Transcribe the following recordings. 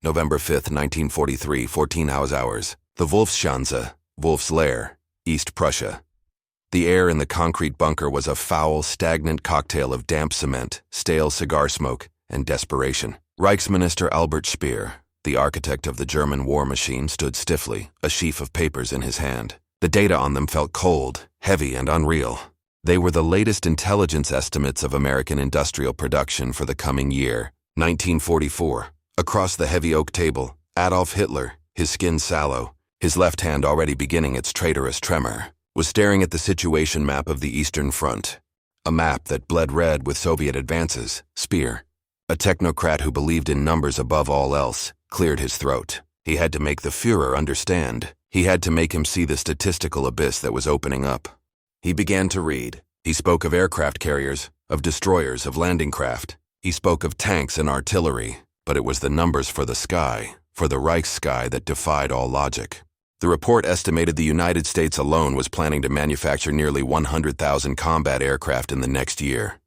November 5th, 1943, 14 hours. The Wolfschanze, Wolf's Lair, East Prussia. The air in the concrete bunker was a foul, stagnant cocktail of damp cement, stale cigar smoke, and desperation. Reichsminister Albert Speer, the architect of the German war machine, stood stiffly, a sheaf of papers in his hand. The data on them felt cold, heavy, and unreal. They were the latest intelligence estimates of American industrial production for the coming year, 1944. Across the heavy oak table, Adolf Hitler, his skin sallow, his left hand already beginning its traitorous tremor, was staring at the situation map of the Eastern Front, a map that bled red with Soviet advances. Speer, a technocrat who believed in numbers above all else, cleared his throat. He had to make the Führer understand. He had to make him see the statistical abyss that was opening up. He began to read. He spoke of aircraft carriers, of destroyers, of landing craft. He spoke of tanks and artillery, but it was the numbers for the sky, for the Reichssky, that defied all logic. The report estimated the United States alone was planning to manufacture nearly 100,000 combat aircraft in the next year.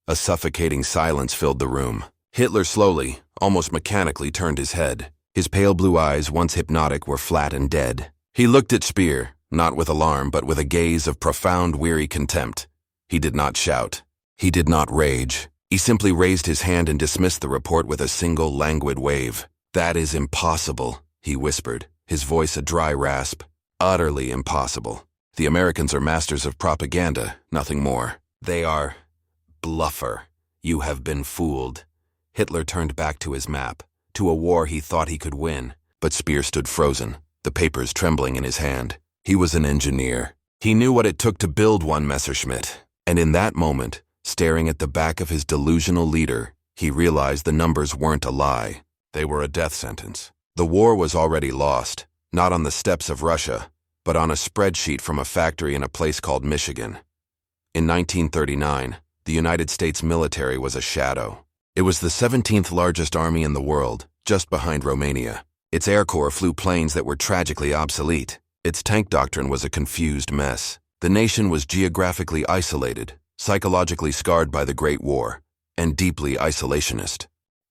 A suffocating silence filled the room. Hitler slowly, almost mechanically, turned his head. His pale blue eyes, once hypnotic, were flat and dead. He looked at Speer, not with alarm, but with a gaze of profound, weary contempt. He did not shout. He did not rage. He simply raised his hand and dismissed the report with a single languid wave. "That is impossible," he whispered, his voice a dry rasp. "Utterly impossible. The Americans are masters of propaganda, nothing more. They are bluffer. You have been fooled." Hitler turned back to his map, to a war he thought he could win, but Speer stood frozen, the papers trembling in his hand. He was an engineer. He knew what it took to build one Messerschmitt, and in that moment, staring at the back of his delusional leader, he realized the numbers weren't a lie. They were a death sentence. The war was already lost, not on the steppes of Russia, but on a spreadsheet from a factory in a place called Michigan. In 1939, the United States military was a shadow. It was the 17th largest army in the world, just behind Romania. Its Air Corps flew planes that were tragically obsolete. Its tank doctrine was a confused mess. The nation was geographically isolated, psychologically scarred by the Great War, and deeply isolationist.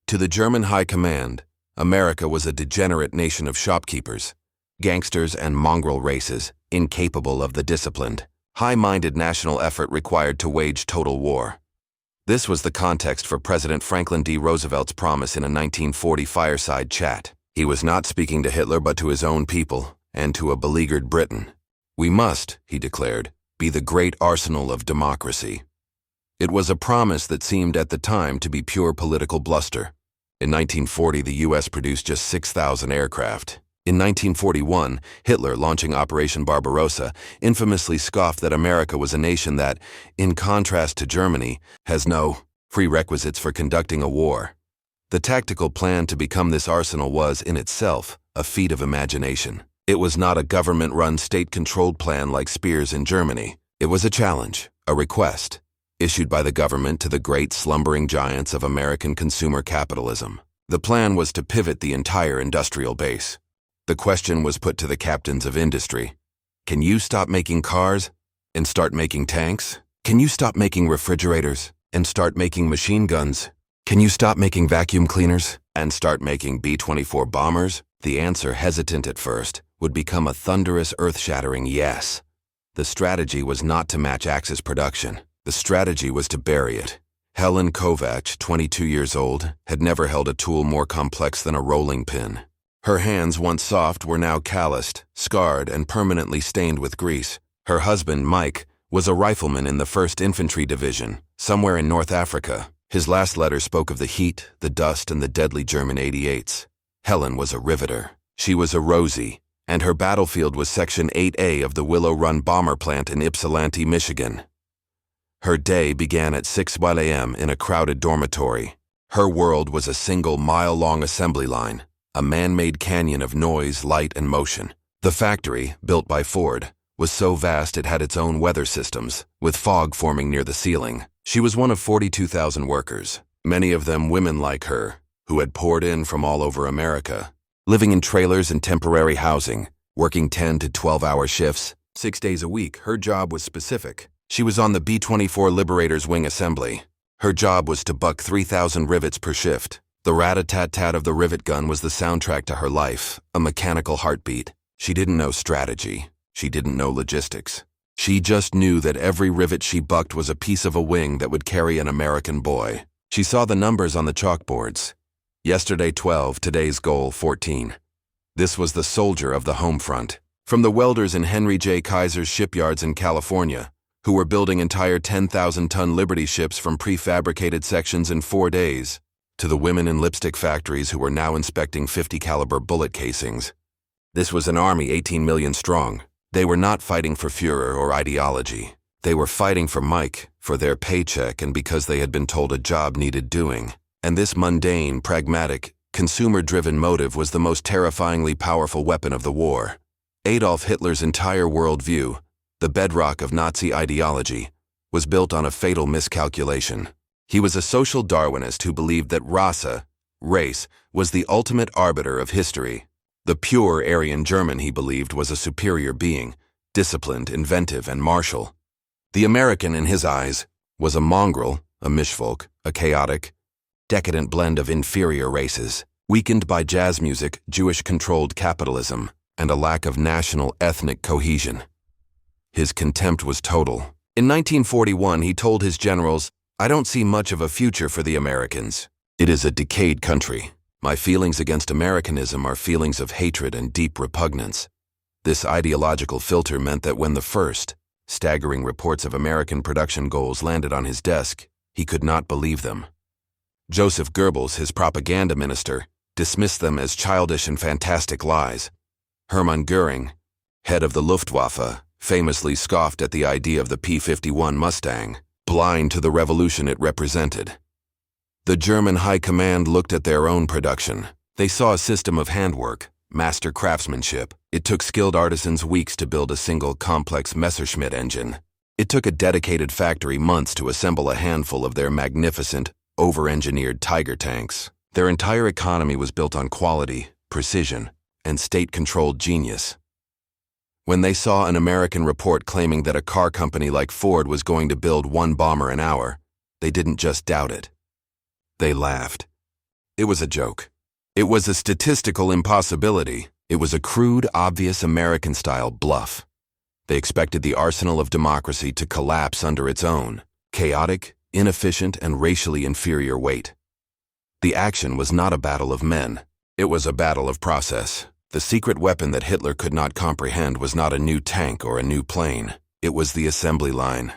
To the German High Command, America was a degenerate nation of shopkeepers, gangsters and mongrel races, incapable of the disciplined, high-minded national effort required to wage total war. This was the context for President Franklin D. Roosevelt's promise in a 1940 fireside chat. He was not speaking to Hitler but to his own people, and to a beleaguered Britain. "We must," he declared, "be the great arsenal of democracy." It was a promise that seemed at the time to be pure political bluster. In 1940, the U.S. produced just 6,000 aircraft. In 1941, Hitler, launching Operation Barbarossa, infamously scoffed that America was a nation that, in contrast to Germany, has no prerequisites for conducting a war. The tactical plan to become this arsenal was, in itself, a feat of imagination. It was not a government-run, state-controlled plan like Speer's in Germany. It was a challenge, a request, issued by the government to the great slumbering giants of American consumer capitalism. The plan was to pivot the entire industrial base. The question was put to the captains of industry. Can you stop making cars and start making tanks? Can you stop making refrigerators and start making machine guns? Can you stop making vacuum cleaners and start making B-24 bombers? The answer, hesitant at first, would become a thunderous, earth-shattering yes. The strategy was not to match Axis production. The strategy was to bury it. Helen Kovacs, 22 years old, had never held a tool more complex than a rolling pin. Her hands, once soft, were now calloused, scarred, and permanently stained with grease. Her husband, Mike, was a rifleman in the 1st Infantry Division, somewhere in North Africa. His last letter spoke of the heat, the dust, and the deadly German 88s. Helen was a riveter. She was a Rosie, and her battlefield was Section 8A of the Willow Run bomber plant in Ypsilanti, Michigan. Her day began at 6 a.m. in a crowded dormitory. Her world was a single mile-long assembly line, a man-made canyon of noise, light, and motion. The factory, built by Ford, was so vast it had its own weather systems, with fog forming near the ceiling. She was one of 42,000 workers, many of them women like her, who had poured in from all over America, living in trailers and temporary housing, working 10 to 12-hour shifts, 6 days a week. Her job was specific. She was on the B-24 Liberator's wing assembly. Her job was to buck 3,000 rivets per shift, The rat-a-tat-tat of the rivet gun was the soundtrack to her life, a mechanical heartbeat. She didn't know strategy. She didn't know logistics. She just knew that every rivet she bucked was a piece of a wing that would carry an American boy. She saw the numbers on the chalkboards. Yesterday 12, today's goal 14. This was the soldier of the home front. From the welders in Henry J. Kaiser's shipyards in California, who were building entire 10,000-ton Liberty ships from prefabricated sections in 4 days, to the women in lipstick factories who were now inspecting 50-caliber bullet casings. This was an army 18 million strong. They were not fighting for Führer or ideology. They were fighting for Mike, for their paycheck, and because they had been told a job needed doing. And this mundane, pragmatic, consumer-driven motive was the most terrifyingly powerful weapon of the war. Adolf Hitler's entire worldview, the bedrock of Nazi ideology, was built on a fatal miscalculation. He was a social Darwinist who believed that race, was the ultimate arbiter of history. The pure Aryan German, he believed, was a superior being, disciplined, inventive, and martial. The American, in his eyes, was a mongrel, a mischvolk, a chaotic, decadent blend of inferior races, weakened by jazz music, Jewish-controlled capitalism, and a lack of national ethnic cohesion. His contempt was total. In 1941, he told his generals, "I don't see much of a future for the Americans. It is a decayed country. My feelings against Americanism are feelings of hatred and deep repugnance." This ideological filter meant that when the first, staggering reports of American production goals landed on his desk, he could not believe them. Joseph Goebbels, his propaganda minister, dismissed them as childish and fantastic lies. Hermann Göring, head of the Luftwaffe, famously scoffed at the idea of the P-51 Mustang, blind to the revolution it represented. The German High Command looked at their own production. They saw a system of handwork, master craftsmanship. It took skilled artisans weeks to build a single complex Messerschmitt engine. It took a dedicated factory months to assemble a handful of their magnificent, over-engineered Tiger tanks. Their entire economy was built on quality, precision, and state-controlled genius. When they saw an American report claiming that a car company like Ford was going to build 1 bomber an hour, they didn't just doubt it. They laughed. It was a joke. It was a statistical impossibility. It was a crude, obvious American-style bluff. They expected the arsenal of democracy to collapse under its own, chaotic, inefficient, and racially inferior weight. The action was not a battle of men. It was a battle of process. The secret weapon that Hitler could not comprehend was not a new tank or a new plane. It was the assembly line.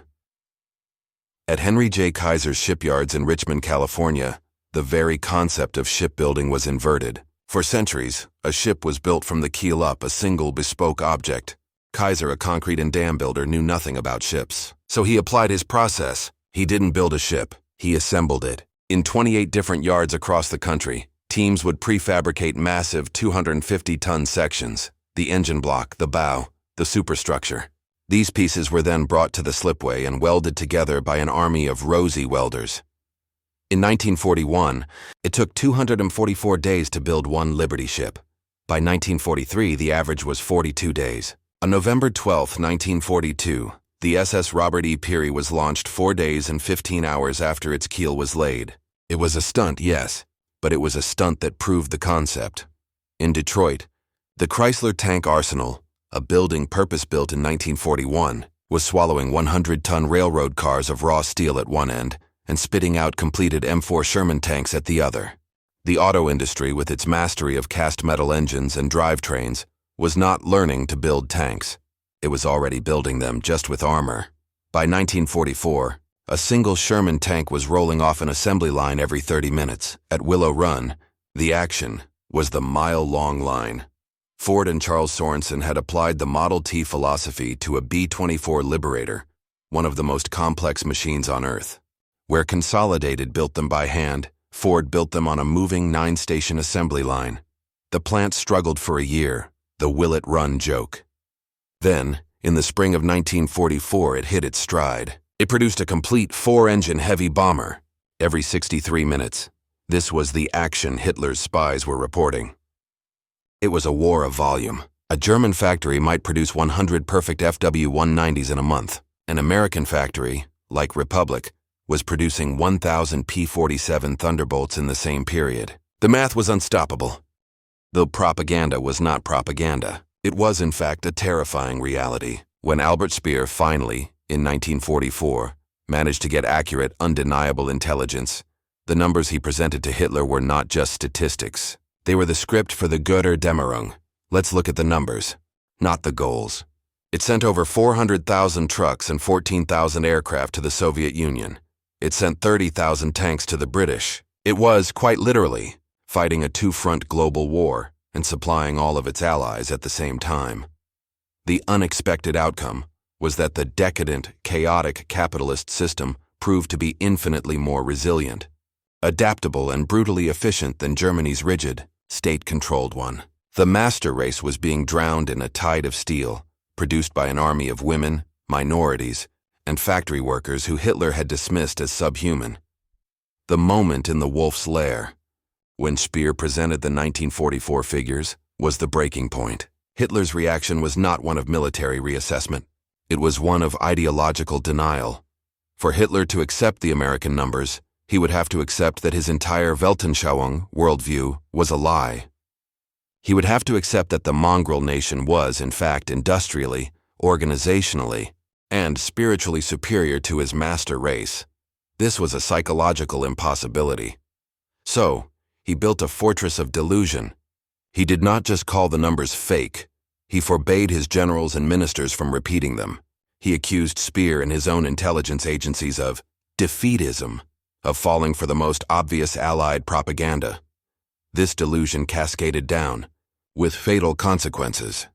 At Henry J. Kaiser's shipyards in Richmond, California, the very concept of shipbuilding was inverted. For centuries, a ship was built from the keel up, a single bespoke object. Kaiser, a concrete and dam builder, knew nothing about ships. So he applied his process. He didn't build a ship. He assembled it. In 28 different yards across the country, teams would prefabricate massive 250-ton sections, the engine block, the bow, the superstructure. These pieces were then brought to the slipway and welded together by an army of rosy welders. In 1941, it took 244 days to build 1 Liberty ship. By 1943, the average was 42 days. On November 12, 1942, the SS Robert E. Peary was launched 4 days and 15 hours after its keel was laid. It was a stunt, yes, but it was a stunt that proved the concept. In Detroit, the Chrysler Tank Arsenal, a building purpose-built in 1941, was swallowing 100-ton railroad cars of raw steel at one end and spitting out completed M4 Sherman tanks at the other. The auto industry, with its mastery of cast metal engines and drivetrains, was not learning to build tanks. It was already building them, just with armor. By 1944, a single Sherman tank was rolling off an assembly line every 30 minutes. At Willow Run, the action was the mile-long line. Ford and Charles Sorensen had applied the Model T philosophy to a B-24 Liberator, one of the most complex machines on Earth. Where Consolidated built them by hand, Ford built them on a moving 9-station assembly line. The plant struggled for a year, the will it run joke. Then, in the spring of 1944, it hit its stride. It produced a complete 4-engine heavy bomber every 63 minutes. This was the action Hitler's spies were reporting. It was a war of volume. A German factory might produce 100 perfect FW-190s in a month. An American factory, like Republic, was producing 1,000 P-47 Thunderbolts in the same period. The math was unstoppable. Though propaganda was not propaganda, it was in fact a terrifying reality. When Albert Speer finally, in 1944, managed to get accurate, undeniable intelligence, the numbers he presented to Hitler were not just statistics. They were the script for the Götterdämmerung. Let's look at the numbers, not the goals. It sent over 400,000 trucks and 14,000 aircraft to the Soviet Union. It sent 30,000 tanks to the British. It was, quite literally, fighting a two-front global war and supplying all of its allies at the same time. The unexpected outcome was that the decadent, chaotic capitalist system proved to be infinitely more resilient, adaptable and brutally efficient than Germany's rigid, state-controlled one. The master race was being drowned in a tide of steel, produced by an army of women, minorities, and factory workers who Hitler had dismissed as subhuman. The moment in the wolf's lair, when Speer presented the 1944 figures, was the breaking point. Hitler's reaction was not one of military reassessment. It was one of ideological denial. For Hitler to accept the American numbers, he would have to accept that his entire Weltanschauung worldview was a lie. He would have to accept that the mongrel nation was, in fact, industrially, organizationally, and spiritually superior to his master race. This was a psychological impossibility. So, he built a fortress of delusion. He did not just call the numbers fake. He forbade his generals and ministers from repeating them. He accused Speer and his own intelligence agencies of defeatism, of falling for the most obvious Allied propaganda. This delusion cascaded down, with fatal consequences.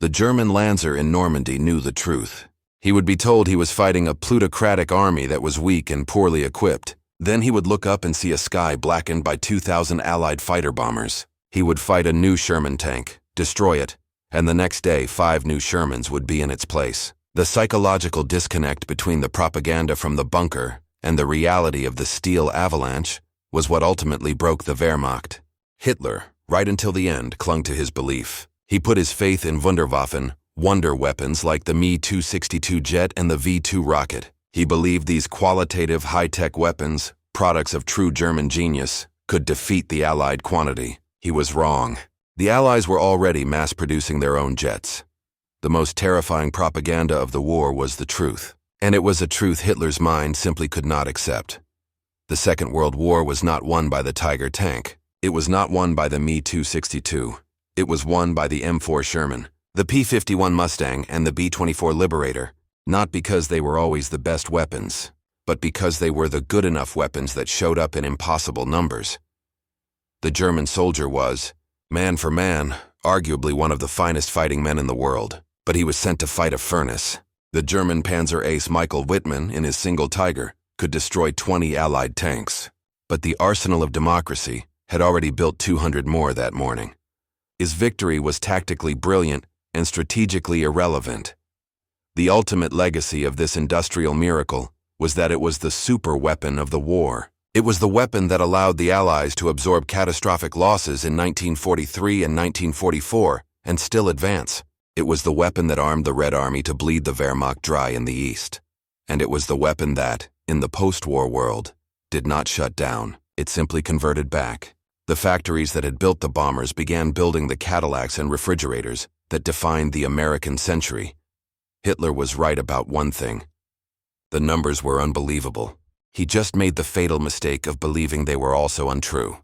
The German Panzer in Normandy knew the truth. He would be told he was fighting a plutocratic army that was weak and poorly equipped. Then he would look up and see a sky blackened by 2,000 Allied fighter bombers. He would fight a new Sherman tank, destroy it, and the next day 5 new Shermans would be in its place. The psychological disconnect between the propaganda from the bunker and the reality of the steel avalanche was what ultimately broke the Wehrmacht. Hitler, right until the end, clung to his belief. He put his faith in Wunderwaffen, wonder weapons like the Me-262 jet and the V-2 rocket. He believed these qualitative high-tech weapons, products of true German genius, could defeat the Allied quantity. He was wrong. The Allies were already mass-producing their own jets. The most terrifying propaganda of the war was the truth, and it was a truth Hitler's mind simply could not accept. The Second World War was not won by the Tiger tank. It was not won by the Me-262. It was won by the M4 Sherman, the P-51 Mustang, and the B-24 Liberator, not because they were always the best weapons, but because they were the good enough weapons that showed up in impossible numbers. The German soldier was, man for man, arguably one of the finest fighting men in the world, but he was sent to fight a furnace. The German Panzer ace Michael Wittmann, in his single Tiger, could destroy 20 Allied tanks, but the arsenal of democracy had already built 200 more that morning. His victory was tactically brilliant and strategically irrelevant. The ultimate legacy of this industrial miracle was that it was the super weapon of the war. It was the weapon that allowed the Allies to absorb catastrophic losses in 1943 and 1944 and still advance. It was the weapon that armed the Red Army to bleed the Wehrmacht dry in the East. And it was the weapon that, in the post-war world, did not shut down. It simply converted back. The factories that had built the bombers began building the Cadillacs and refrigerators that defined the American century. Hitler was right about one thing. The numbers were unbelievable. He just made the fatal mistake of believing they were also untrue.